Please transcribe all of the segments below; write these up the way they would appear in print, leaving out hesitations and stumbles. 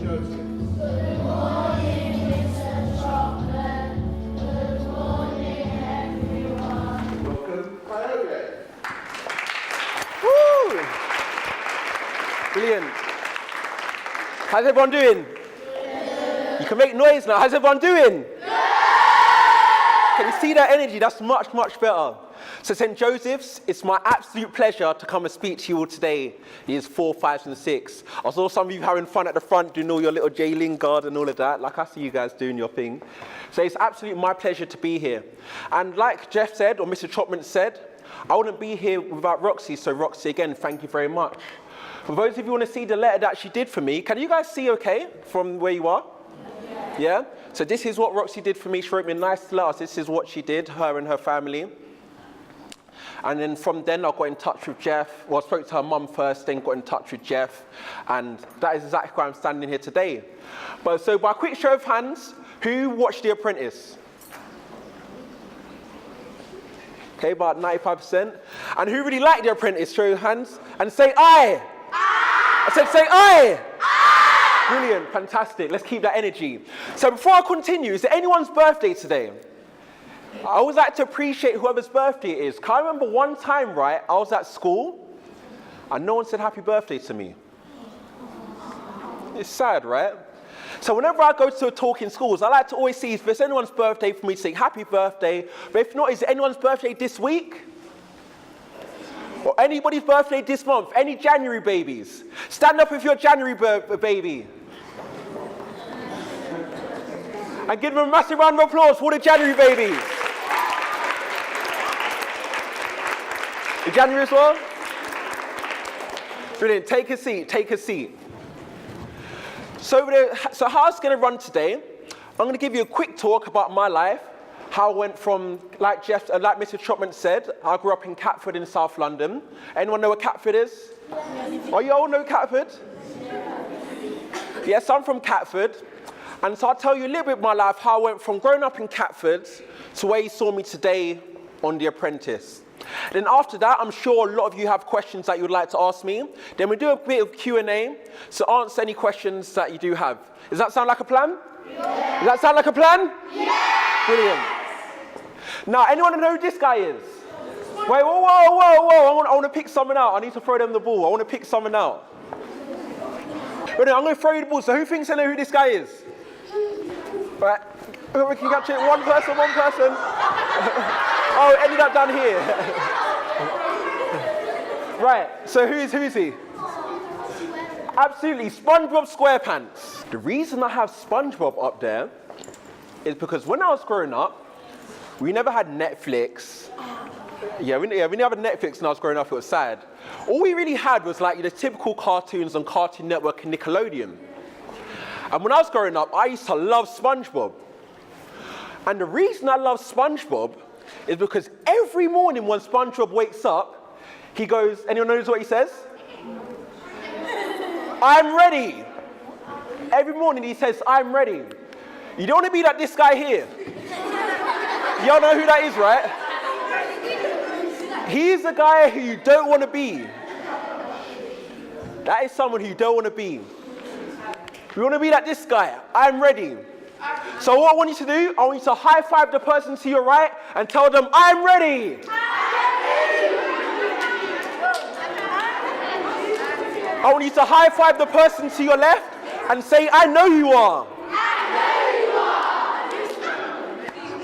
Joseph. Woo! Brilliant. How's everyone doing? You can make noise now. How's everyone doing? Can you see that energy? That's much, much better. So St. Joseph's, it's my absolute pleasure to come and speak to you all today. Years 4, 5, and 6. I saw some of you having fun at the front, doing all your little J Lingard and all of that. Like I see you guys doing your thing. So it's absolutely my pleasure to be here. And like Jeff said, or Mr. Chopman said, I wouldn't be here without Roxy. So Roxy, again, thank you very much. For those of you who want to see the letter that she did for me, can you guys see okay from where you are? Yeah? So this is what Roxy did for me. She wrote me a nice letter. This is what she did, her and her family. And then from then, I got in touch with Jeff. Well, I spoke to her mum first, then got in touch with Jeff. And that is exactly why I'm standing here today. But so by a quick show of hands, who watched The Apprentice? Okay, about 95%. And who really liked The Apprentice? Show your hands. And say aye. Aye. I said say aye. Aye. Brilliant, fantastic. Let's keep that energy. So before I continue, is it anyone's birthday today? I always like to appreciate whoever's birthday it is. Can I remember one time, right, I was at school and no one said happy birthday to me. It's sad, right? So whenever I go to a talk in schools, I like to always see if it's anyone's birthday for me to say happy birthday. But if not, is it anyone's birthday this week? Or anybody's birthday this month? Any January babies? Stand up if you're a January baby. And give them a massive round of applause for the January babies. The January as well? Brilliant. Take a seat. Take a seat. So how it's going to run today, I'm going to give you a quick talk about my life, how I went from, like Mr. Chopman said, I grew up in Catford in South London. Anyone know what Catford is? Oh, you all know Catford? Yes, I'm from Catford. And so I'll tell you a little bit of my life, how I went from growing up in Catford to where you saw me today on The Apprentice. Then after that, I'm sure a lot of you have questions that you would like to ask me. Then we do a bit of Q&A, so answer any questions that you do have. Does that sound like a plan? Yeah. Does that sound like a plan? Yeah. Brilliant. Now, anyone know who this guy is? Wait, whoa. I want to pick someone out. I need to throw them the ball. I want to pick someone out. But I'm going to throw you the ball. So who thinks they know who this guy is? Right. We can catch it. One person. Oh, it ended up down here. Right, so who is he? Absolutely, SpongeBob SquarePants. The reason I have SpongeBob up there is because when I was growing up, we never had Netflix. We never had Netflix when I was growing up, it was sad. All we really had was like the typical cartoons on Cartoon Network and Nickelodeon. And when I was growing up, I used to love SpongeBob. And the reason I love SpongeBob is because every morning when SpongeBob wakes up, he goes, anyone knows what he says? I'm ready. Every morning he says, I'm ready. You don't want to be like this guy here. Y'all know who that is, right? He's the guy who you don't want to be. That is someone who you don't want to be. You want to be like this guy. I'm ready. So what I want you to do, I want you to high five the person to your right and tell them, I'm ready. I want you to high five the person to your left and say, I know you are.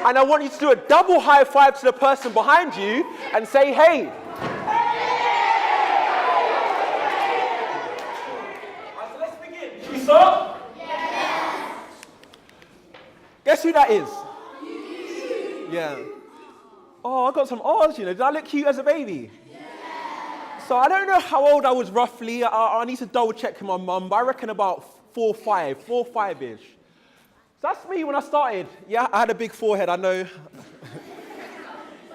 And I want you to do a double high five to the person behind you and say, hey. So let's begin. Should we start? Guess who that is? Yeah. Oh, I got some R's, you know. Did I look cute as a baby? Yeah. So I don't know how old I was roughly. I need to double check with my mum, but I reckon about 4 or 5-ish. So that's me when I started. Yeah, I had a big forehead, I know.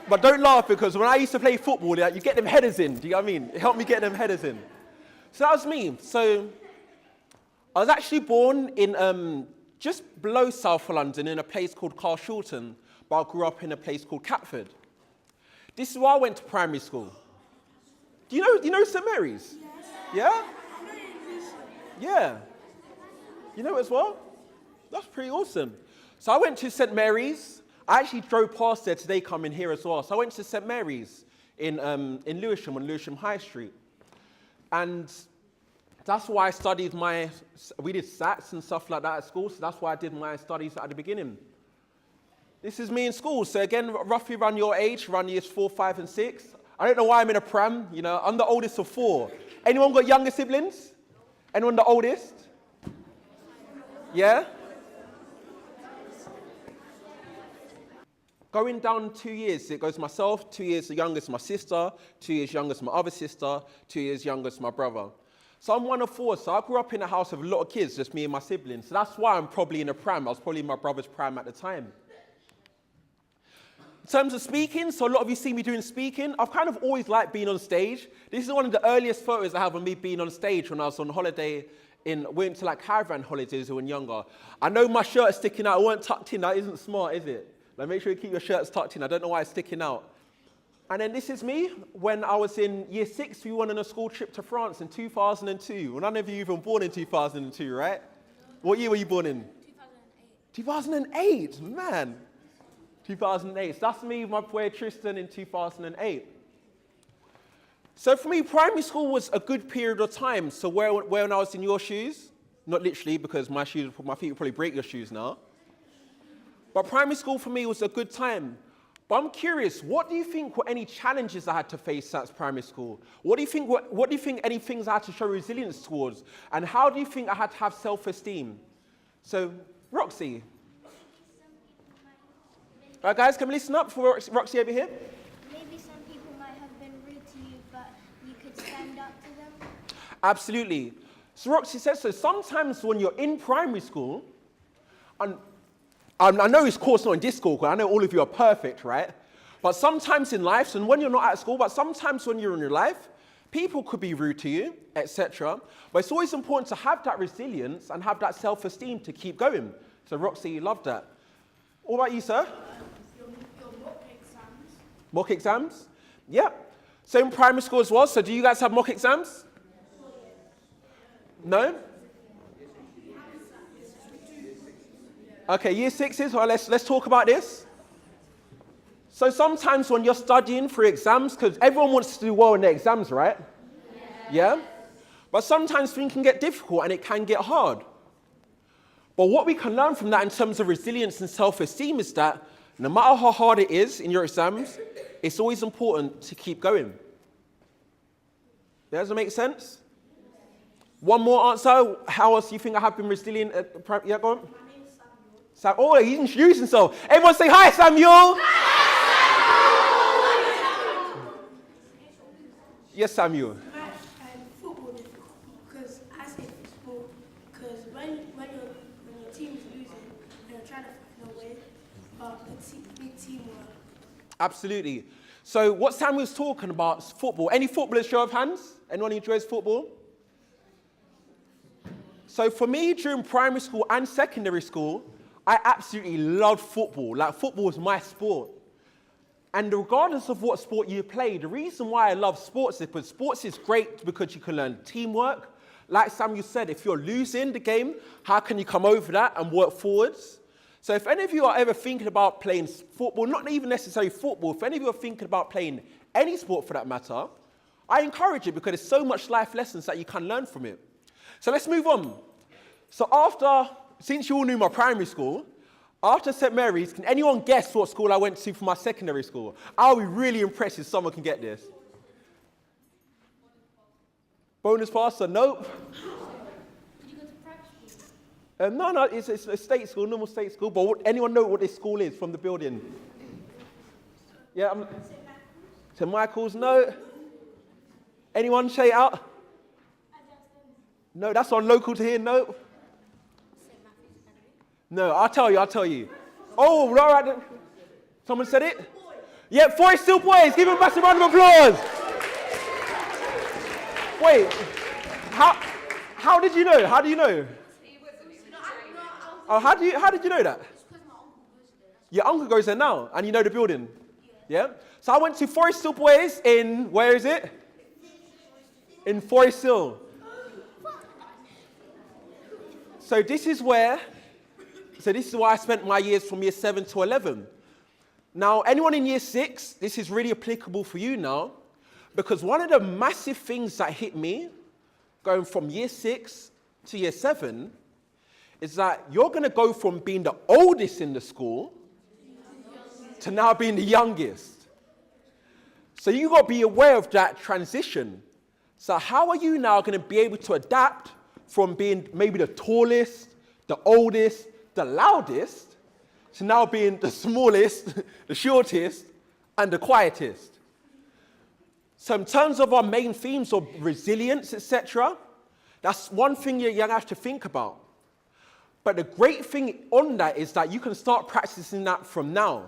But don't laugh, because when I used to play football, you get them headers in. Do you know what I mean? It helped me get them headers in. So that was me. So I was actually born in just below South London in a place called Carshalton, but I grew up in a place called Catford. This is where I went to primary school. Do you know St Mary's? Yes. Yeah? Yeah. You know as well? That's pretty awesome. So I went to St. Mary's. I actually drove past there today coming here as well. So I went to St. Mary's in Lewisham, on Lewisham High Street. And that's why I studied we did SATs and stuff like that at school. So that's why I did my studies at the beginning. This is me in school. So again, roughly around your age, around years 4, 5, and 6. I don't know why I'm in a pram. You know, I'm the oldest of 4. Anyone got younger siblings? Anyone the oldest? Yeah? Going down 2 years, it goes myself, 2 years younger to my sister, 2 years younger to my other sister, 2 years younger to my brother. So I'm one of 4, so I grew up in a house with a lot of kids, just me and my siblings. So that's why I'm probably in a pram. I was probably in my brother's pram at the time. In terms of speaking, so a lot of you see me doing speaking. I've kind of always liked being on stage. This is one of the earliest photos I have of me being on stage when I was on holiday we went to like caravan holidays when younger. I know my shirt is sticking out. It weren't tucked in. That isn't smart, is it? Like, make sure you keep your shirts tucked in. I don't know why it's sticking out. And then this is me when I was in year 6. We went on a school trip to France in 2002. Well, none of you even born in 2002, right? What year were you born in? 2008. 2008, man. 2008. So that's me with my boy Tristan in 2008. So for me, primary school was a good period of time. So when I was in your shoes, not literally because my feet would probably break your shoes now. But primary school for me was a good time. But I'm curious, what do you think were any challenges I had to face at primary school? What do you think any things I had to show resilience towards? And how do you think I had to have self-esteem? So, Roxy. All right, guys, can we listen up for Roxy over here? Maybe some people might have been rude to you, but you could stand up to them. Absolutely. So Roxy says, so sometimes when you're in primary school, and I know it's of course not in this school, because I know all of you are perfect, right? But sometimes in life, and when you're not at school, but sometimes when you're in your life, people could be rude to you, etc. But it's always important to have that resilience and have that self-esteem to keep going. So Roxy, you love that. What about you, sir? Your mock exams. Mock exams? Yeah. So in primary school as well. So do you guys have mock exams? No? Okay, year 6s, well, let's talk about this. So sometimes when you're studying for exams, because everyone wants to do well in their exams, right? Yeah? But sometimes things can get difficult and it can get hard. But what we can learn from that in terms of resilience and self-esteem is that no matter how hard it is in your exams, it's always important to keep going. Does that make sense? One more answer. How else do you think I have been resilient? Yeah, go on. My name's Samuel. Oh, he's introduced himself. Everyone say hi, Samuel. Yes, Samuel. Football difficult because I say football because when your team is losing, you're trying to find a way, but it's big teamwork. Absolutely. So what Samuel's talking about is football. Any footballers, show of hands? Anyone who enjoys football? So for me, during primary school and secondary school, I absolutely loved football. Like, football was my sport. And regardless of what sport you play, the reason why I love sports is because sports is great because you can learn teamwork. Like Samuel said, if you're losing the game, how can you come over that and work forwards? So if any of you are ever thinking about playing football, not even necessarily football, if any of you are thinking about playing any sport for that matter, I encourage it because there's so much life lessons that you can learn from it. So let's move on. So since you all knew my primary school, after St. Mary's, can anyone guess what school I went to for my secondary school? I'll be really impressed if someone can get this. Bonus passer? Nope. Did you go to private school? No, it's a state school, normal state school. But anyone know what this school is from the building? Yeah, St. Michael's? No. Anyone say it out? No, that's on local to here. No. No, I'll tell you. Oh, all right then. Someone said it? Yeah, Forest Hill Boys. Give them a massive round of applause. Wait, how did you know? How do you know? Oh, how did you know that? Your uncle goes there now, and you know the building? Yeah? So I went to Forest Hill Boys in, where is it? In Forest Hill. So this is why I spent my years from year 7 to 11. Now, anyone in year 6, this is really applicable for you now, because one of the massive things that hit me going from year 6 to year 7 is that you're going to go from being the oldest in the school to now being the youngest. So you've got to be aware of that transition. So how are you now going to be able to adapt from being maybe the tallest, the oldest, the loudest, to now being the smallest, the shortest, and the quietest? So in terms of our main themes of resilience, etc., that's one thing you're going to have to think about. But the great thing on that is that you can start practicing that from now.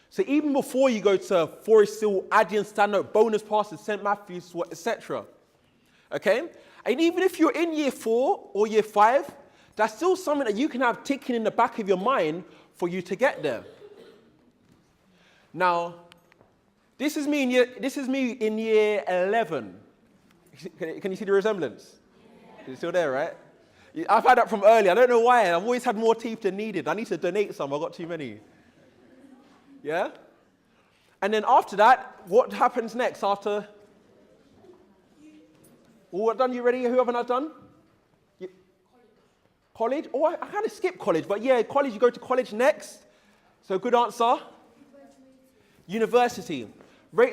So even before you go to Forest Hill, Adyen, Stanhope, bonus passes, St. Matthews, etc. Okay? And even if you're in year 4 or year 5, that's still something that you can have ticking in the back of your mind for you to get there. Now, this is me in year 11. Can you see the resemblance? It's still there, right? I've had that from early. I don't know why. I've always had more teeth than needed. I need to donate some. I've got too many. Yeah? And then after that, what happens next after? All done? You ready? Who haven't I done? College? Oh, I kind of skipped college. But yeah, college, you go to college next. So good answer. University.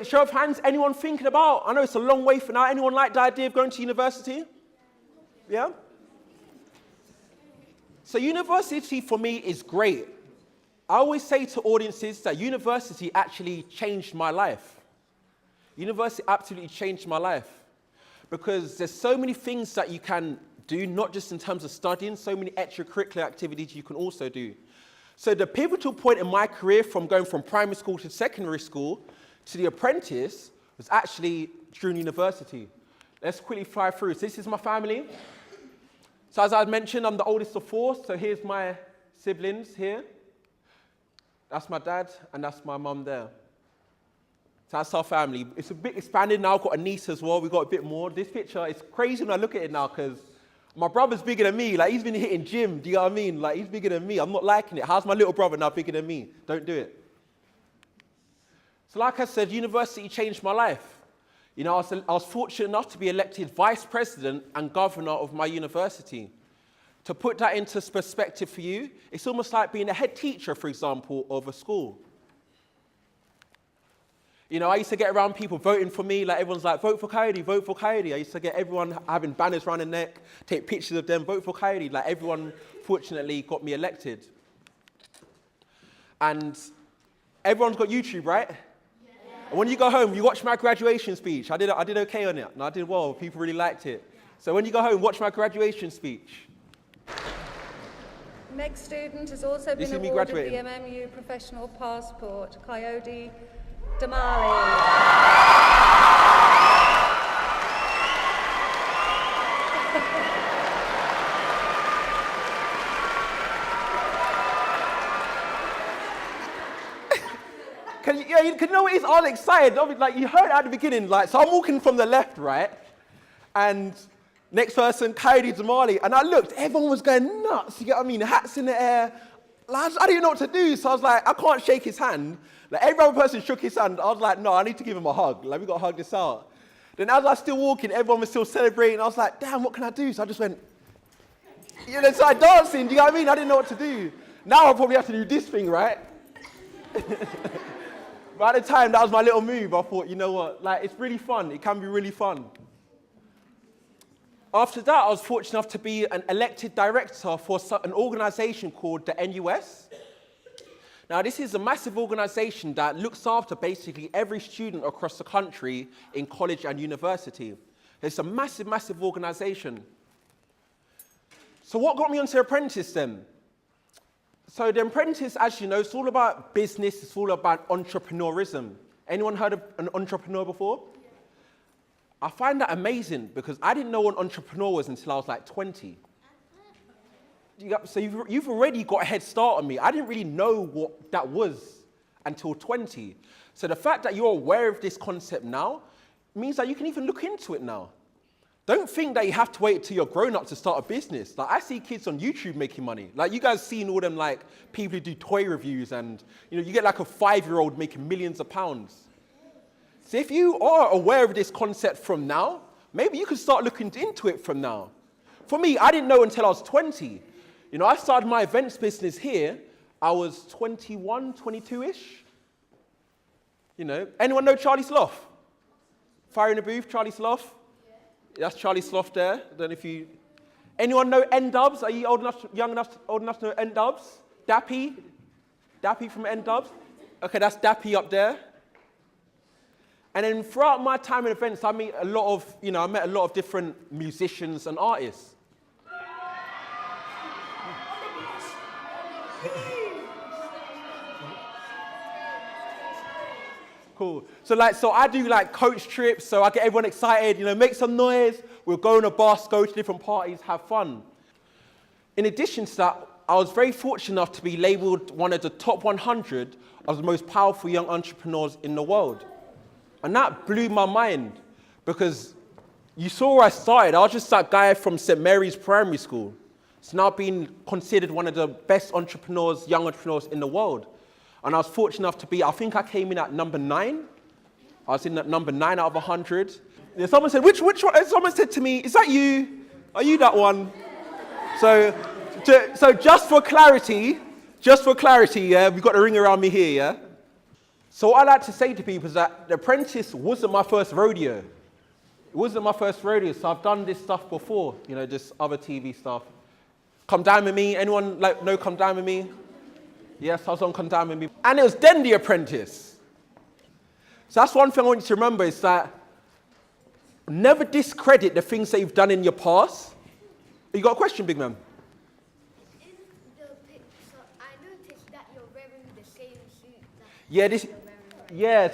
Show of hands, anyone thinking about? I know it's a long way for now. Anyone like the idea of going to university? Yeah? So university for me is great. I always say to audiences that university actually changed my life. University absolutely changed my life because there's so many things that you can do, not just in terms of studying, so many extracurricular activities you can also do. So the pivotal point in my career from going from primary school to secondary school to the Apprentice was actually during university. Let's quickly fly through. So this is my family. So as I mentioned, I'm the oldest of 4, so here's my siblings here. That's my dad, and that's my mum there. So that's our family. It's a bit expanded now. I've got a niece as well. We've got a bit more. This picture, it's crazy when I look at it now, because my brother's bigger than me. Like, he's been hitting gym, do you know what I mean? Like, he's bigger than me. I'm not liking it. How's my little brother now bigger than me? Don't do it. So like I said, university changed my life. You know, I was fortunate enough to be elected vice president and governor of my university. To put that into perspective for you, it's almost like being a head teacher, for example, of a school. You know, I used to get around people voting for me, like everyone's like, vote for Coyote, vote for Coyote. I used to get everyone having banners around the neck, take pictures of them, vote for Coyote. Like everyone, fortunately, got me elected. And everyone's got YouTube, right? And when you go home, you watch my graduation speech. I did okay on it, and I did well. People really liked it. So when you go home, watch my graduation speech. Next student has also been awarded the MMU Professional Passport, Coyote Damali. You know what it is? I was excited. Like, you heard at the beginning, like, so I'm walking from the left, right? And next person, Coyote Damali. And I looked, everyone was going nuts, you get what I mean? Hats in the air. Like, I didn't know what to do, so I was like, I can't shake his hand. Like, every other person shook his hand. I was like, no, I need to give him a hug. Like, we got to hug this out. Then as I was still walking, everyone was still celebrating. I was like, damn, what can I do? So I just went, you know, started dancing, do you know what I mean? I didn't know what to do. Now I'll probably have to do this thing, right? But at the time, that was my little move. I thought, you know what, like, it's really fun. It can be really fun. After that, I was fortunate enough to be an elected director for an organization called the NUS. Now, this is a massive organization that looks after basically every student across the country in college and university. It's a massive, massive organization. So what got me onto Apprentice then? So the Apprentice, as you know, it's all about business, it's all about entrepreneurism. Anyone heard of an entrepreneur before? I find that amazing because I didn't know what an entrepreneur was until I was like 20. So you've already got a head start on me. I didn't really know what that was until 20. So the fact that you're aware of this concept now means that you can even look into it now. Don't think that you have to wait till you're grown up to start a business. Like, I see kids on YouTube making money. Like, you guys seen all them, like, people who do toy reviews and, you get like a 5-year-old making millions of pounds. So if you are aware of this concept from now, maybe you could start looking into it from now. For me, I didn't know until I was 20. I started my events business here. I was 21, 22-ish. Anyone know Charlie Sloth? Fire in the booth, Charlie Sloth? That's Charlie Sloth there. I don't know if you... Anyone know N-Dubs? Are you old enough to know N-Dubs? Dappy? Dappy from N-Dubs? Okay, that's Dappy up there. And then throughout my time in events, I met a lot of different musicians and artists. Cool. So I do like coach trips, so I get everyone excited, make some noise. We'll go on a bus, go to different parties, have fun. In addition to that, I was very fortunate enough to be labeled one of the top 100 of the most powerful young entrepreneurs in the world. And that blew my mind because you saw where I started. I was just that guy from St. Mary's Primary School. It's now been considered one of the best young entrepreneurs in the world. And I was fortunate enough to be, I think I came in at number 9. I was in at number 9 out of 100. Yeah, someone said, which one? Someone said to me, is that you? Are you that one? So just for clarity, yeah, we've got a ring around me here, yeah? So what I like to say to people is that The Apprentice wasn't my first rodeo. It wasn't my first rodeo, so I've done this stuff before, just other TV stuff. Come Down With Me, anyone know Come Down With Me? Yes, I was on Come Down With Me. And it was then The Apprentice. So that's one thing I want you to remember is that never discredit the things that you've done in your past. You got a question, big man? In the picture, I noticed that you're wearing the same suit.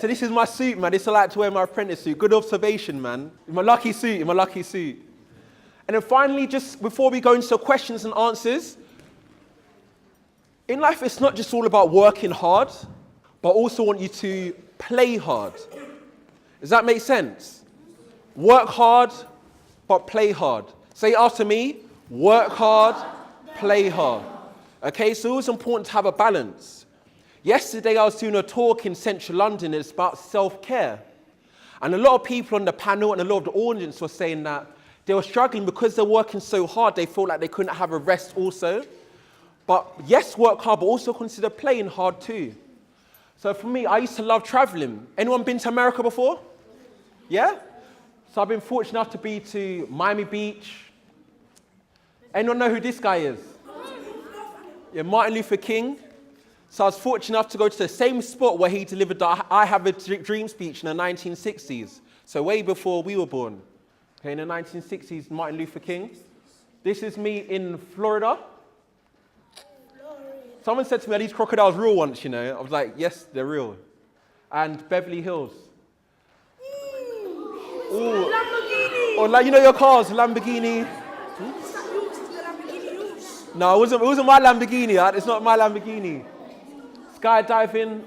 So this is my suit, man. This I like to wear my apprentice suit. Good observation, man. My lucky suit. And then finally, just before we go into questions and answers, in life, it's not just all about working hard, but I also want you to play hard. Does that make sense? Work hard, but play hard. Say after me, work hard, play hard. Okay, so it was important to have a balance. Yesterday, I was doing a talk in central London, and it's about self-care. And a lot of people on the panel and a lot of the audience were saying that they were struggling because they're working so hard, they felt like they couldn't have a rest also. But yes, work hard, but also consider playing hard too. So for me, I used to love traveling. Anyone been to America before? Yeah? So I've been fortunate enough to be to Miami Beach. Anyone know who this guy is? Yeah, Martin Luther King. So I was fortunate enough to go to the same spot where he delivered the I Have a Dream speech in the 1960s. So way before we were born. Okay, in the 1960s, Martin Luther King. This is me in Florida. Someone said to me, are these crocodiles real once, I was like, yes, they're real. And Beverly Hills. Ooh. Or your cars, Lamborghini. No, it wasn't my Lamborghini. It's not my Lamborghini. Skydiving.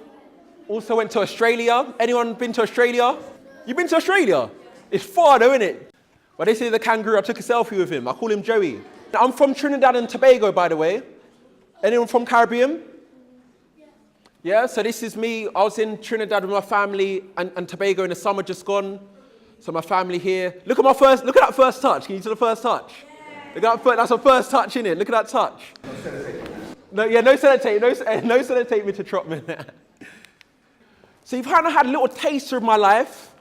Also went to Australia. Anyone been to Australia? You been to Australia? It's far though, isn't it? But this is the kangaroo. I took a selfie with him. I call him Joey. I'm from Trinidad and Tobago, by the way. Anyone from Caribbean? Yeah, so this is me. I was in Trinidad with my family and Tobago in the summer just gone. So my family here. Look at that first touch. Can you see the first touch? Look at that, that's a first touch, innit? Look at that touch. No sellotape. No sellotape, Mr. Trotman. So you've kind of had a little taster of my life.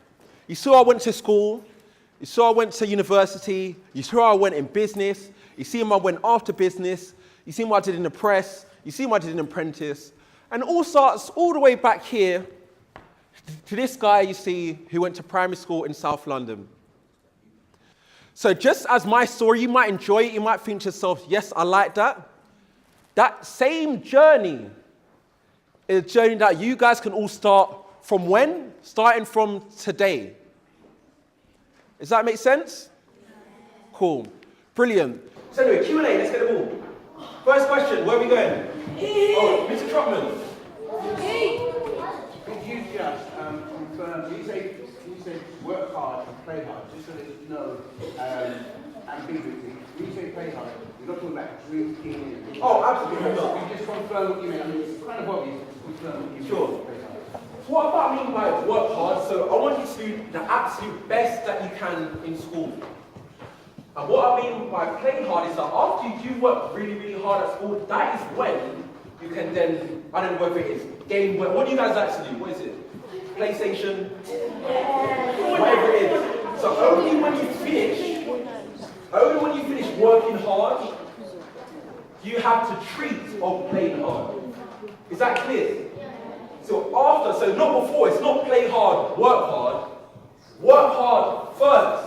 You saw I went to school. You saw I went to university. You saw I went in business. You see I went after business. You see what I did in the press. You see what I did in Apprentice. And it all starts all the way back here to this guy you see who went to primary school in South London. So just as my story, you might enjoy it. You might think to yourself, yes, I like that. That same journey is a journey that you guys can all start from when? Starting from today. Does that make sense? Cool. Brilliant. So anyway, Q&A, let's get the ball. First question, where are we going? Oh, Mr. Trotman. Could you just confirm, you say you say work hard and play hard, just so there's no ambiguity. When you say play hard, you're not talking about drinking. Oh, absolutely not. You just confirm what you mean. I mean, it's kind of obvious. Confirm what you mean. Sure. Play hard. So what I mean by work hard, so I want you to do the absolute best that you can in school. And what I mean by play hard is that after you do work really, really hard at school, that is when you can then, I don't know whether it is game, what do you guys like to do? What is it? PlayStation? Whatever it is. So only when you finish working hard, you have to treat of playing hard. Is that clear? So after, so not before, it's not play hard, work hard first.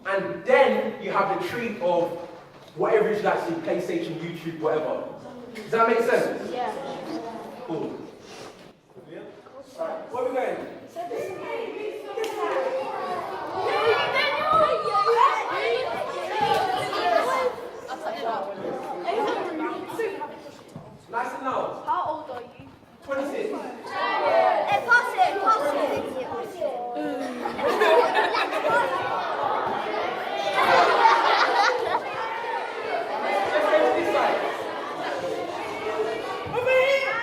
And then you have the treat of whatever it is actually PlayStation, YouTube, whatever. Does that make sense? Yeah. Cool. Yeah. Right, where are we going? Nice and loud. How old are you? 26. Pass it. Let's go to this side. Over here.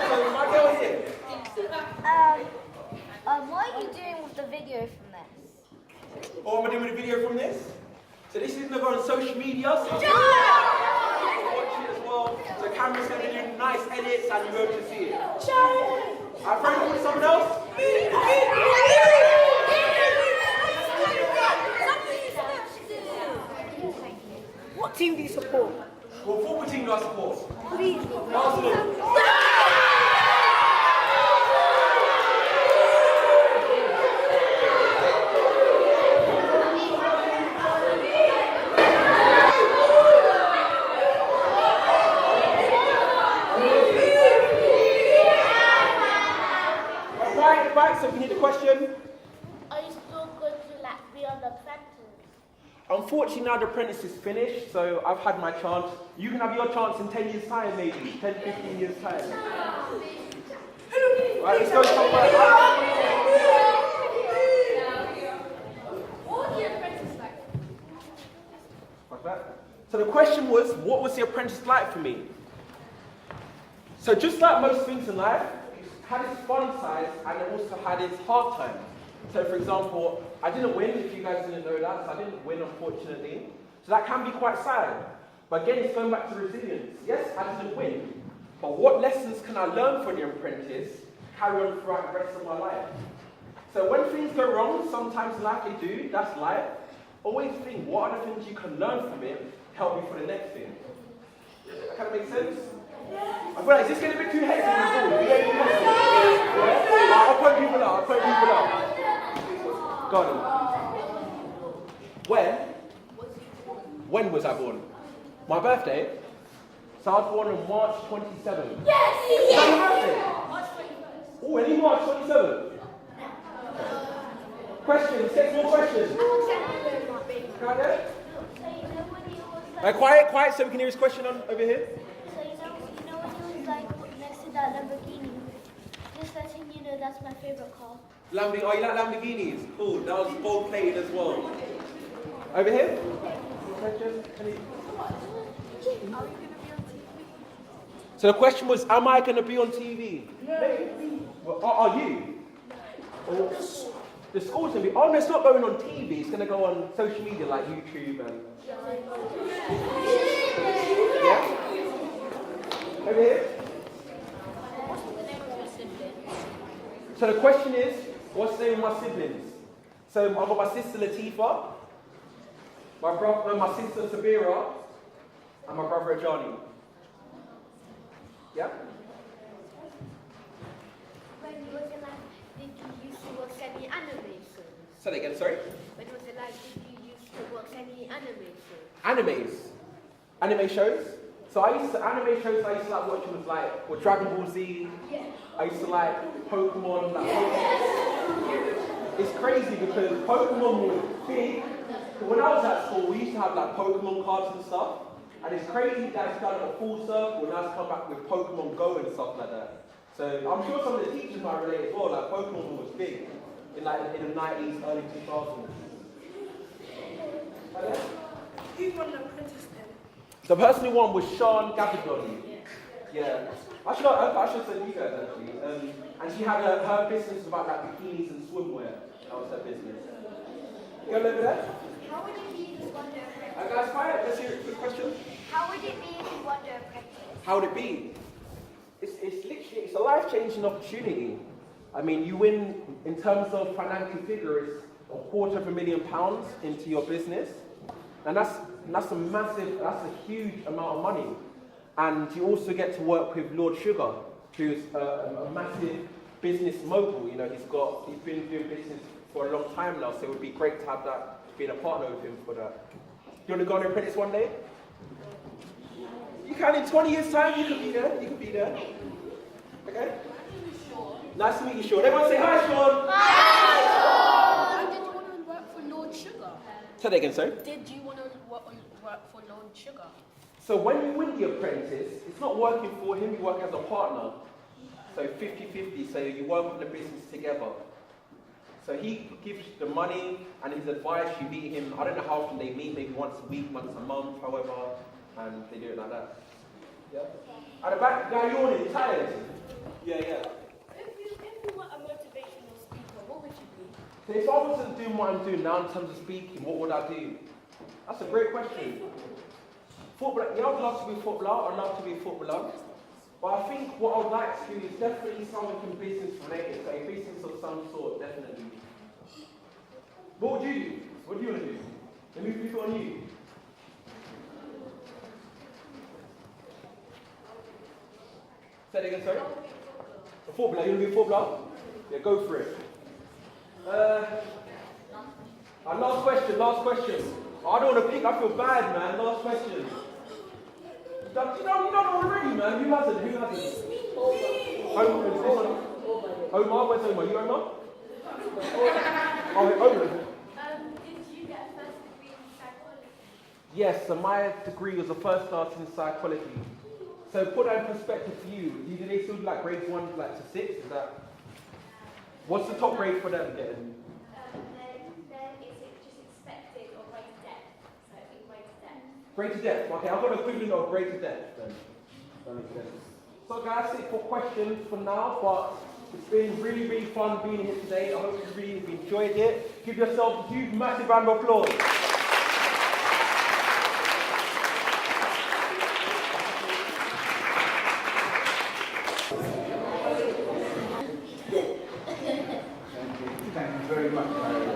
So my girl here. What are you doing with the video from this? What am I doing with the video from this? So this is going to go on social media. So you can watch it as well. So camera's going to do nice edits and you're able to see it. Our friend with someone else? What team do you support? What football team do I support? Please. Arsenal. Right, so we need a question. Are you still going to be on the Apprentice? Unfortunately, now the Apprentice is finished, so I've had my chance. You can have your chance in 10 years' time, maybe. 10, 15 years' time. Right, let's go somewhere. What was the Apprentice like? Like that. So the question was, what was the Apprentice like for me? So just like most things in life, it had its fun side and it also had its hard times. So for example, I didn't win, if you guys didn't know that, so I didn't win unfortunately. So that can be quite sad. But again, it's going back to resilience. Yes, I didn't win. But what lessons can I learn from the Apprentice, carry on throughout the rest of my life? So when things go wrong, sometimes in life they do, that's life. Always think, what are the things you can learn from it to help you for the next thing? That kind of makes sense? I feel like, is this getting a bit too hectic? I'll point people out, Got it. When was I born? My birthday? So I was born on March 27th. Yes! Is that your birthday? Oh, any March 27th? Questions, get more questions. Can I get it? Quiet so we can hear his question on over here. So you know when he was like next to that Lamborghini, just letting you know that's my favorite car. Oh, you like Lamborghinis? Cool, that was gold plated as well. Over here? Question? So the question was, am I going to be on TV? Well, are you? Or the school's going to be, oh no, it's not going on TV, it's going to go on social media like YouTube and... Yeah? Over here? So the question is, what's the name of my siblings? So I've got my sister Latifa, my sister Sabira, and my brother Ajani. Yeah? When was it like, did you used to watch any anime shows? Say that again, sorry? When was it like, did you used to watch any anime shows? Animes. Anime shows. So anime shows I used to like watching was like, well, Dragon Ball Z. Yeah. I used to like Pokemon. Like, Pokemon. It's crazy because Pokemon was big. But when I was at school, we used to have like Pokemon cards and stuff. And it's crazy that it's done a full circle, now it's come back with Pokemon Go and stuff like that. So I'm sure some of the teachers might relate as well, like Pokemon was big in the 90s, early 2000s. Who won the Apprentice then? The person who won was Sean Gabardoni. Yeah. I should have said you guys actually. And she had her business about like bikinis and swimwear. That was her business. You go over there? How would it be if you won the Apprentice? Guys, fire. Let's hear the question. How would it be if you won the Apprentice? How would it be? It's literally, it's a life-changing opportunity. I mean, you win, in terms of financial figures, £250,000 into your business. And that's a huge amount of money. And you also get to work with Lord Sugar, who's a massive business mogul. You know, he's been doing business for a long time now, so it would be great to have that, being a partner with him for that. You want to go on the Apprentice one day? You can, in 20 years' time, you could be there. You could be there. Okay? Nice to meet you, Sean. Everyone say hi, Sean. Why did you want to work for Lord Sugar? Say that again, sorry. Did you want to work for Lord Sugar? So when you win the Apprentice, it's not working for him, you work as a partner. So 50-50, so you work on the business together. So he gives the money and his advice, you meet him, I don't know how often they meet, maybe once a week, once a month, however, and they do it like that. Yeah? At the back, guy yawning, tired. Yeah. If you were a motivational speaker, what would you be? So if I wasn't doing what I'm doing now in terms of speaking, what would I do? That's a great question. Football, yeah, I'd love to be a footballer, I'd love to be a footballer. But I think what I would like to do is definitely something business related, so a business of some sort, definitely. What would you do? What do you want to do? Let me put it on you. Say it again, sorry? A footballer, you want to be a footballer? Yeah, go for it. Last question. I don't want to pick, I feel bad, man. Last question. You done already, man. Who hasn't? Omar, where's Omar? You Omar? Omar. Did you get a first degree in psychology? Yes, so my degree was a first class in psychology. So put that in perspective for you. Do they still do like grades 1 like to 6? Is that? What's the top grade for them getting? Then is it just expected or grade to depth? So I think grade to depth. Grade to depth. Okay, I've got an equivalent of grade to depth then. That makes sense. So guys, that's it for questions for now, but it's been really, really fun being here today. I hope you really enjoyed it. Give yourself a huge, massive round of applause. Thank you very much.